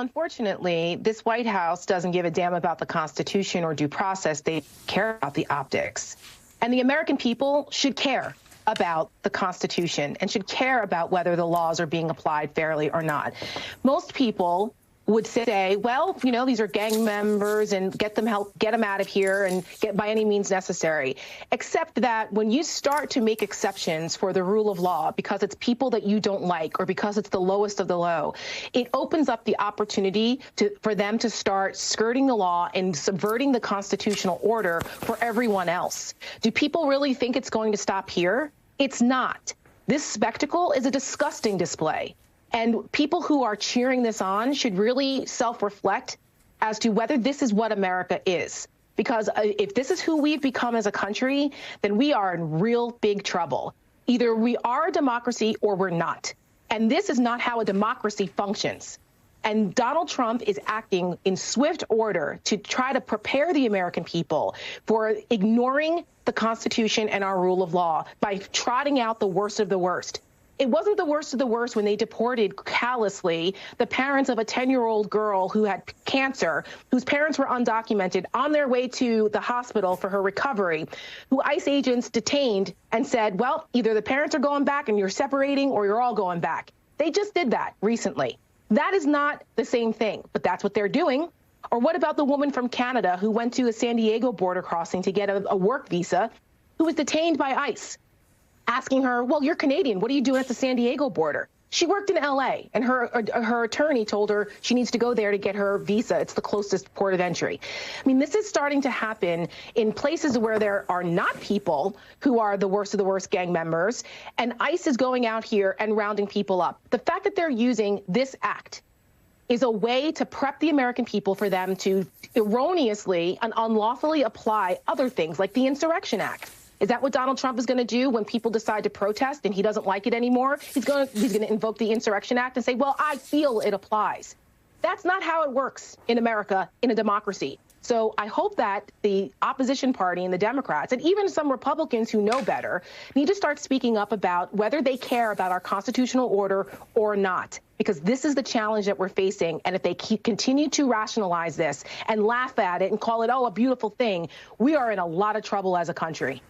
unfortunately, this White House doesn't give a damn about the Constitution or due process. They care about the optics. And the American people should care about the Constitution and should care about whether the laws are being applied fairly or not. Most people would say, well, you know, these are gang members and get them out of here and get by any means necessary. Except that when you start to make exceptions for the rule of law because it's people that you don't like or because it's the lowest of the low, it opens up the opportunity for them to start skirting the law and subverting the constitutional order for everyone else. Do people really think it's going to stop here? It's not. This spectacle is a disgusting display. And people who are cheering this on should really self-reflect as to whether this is what America is. Because if this is who we've become as a country, then we are in real big trouble. Either we are a democracy or we're not. And this is not how a democracy functions. And Donald Trump is acting in swift order to try to prepare the American people for ignoring the Constitution and our rule of law by trotting out the worst of the worst. It wasn't the worst of the worst when they deported callously the parents of a 10-year-old girl who had cancer, whose parents were undocumented, on their way to the hospital for her recovery, who ICE agents detained and said, well, either the parents are going back and you're separating or you're all going back. They just did that recently. That is not the same thing, but that's what they're doing. Or what about the woman from Canada who went to a San Diego border crossing to get a work visa, who was detained by ICE? Asking her, well, you're Canadian. What are you doing at the San Diego border? She worked in L.A., and her attorney told her she needs to go there to get her visa. It's the closest port of entry. I mean, this is starting to happen in places where there are not people who are the worst of the worst gang members, and ICE is going out here and rounding people up. The fact that they're using this act is a way to prep the American people for them to erroneously and unlawfully apply other things like the Insurrection Act. Is that what Donald Trump is going to do when people decide to protest and he doesn't like it anymore? He's going to invoke the Insurrection Act and say, well, I feel it applies. That's not how it works in America, in a democracy. So I hope that the opposition party and the Democrats and even some Republicans who know better need to start speaking up about whether they care about our constitutional order or not, because this is the challenge that we're facing. And if they continue to rationalize this and laugh at it and call it, oh, a beautiful thing, we are in a lot of trouble as a country.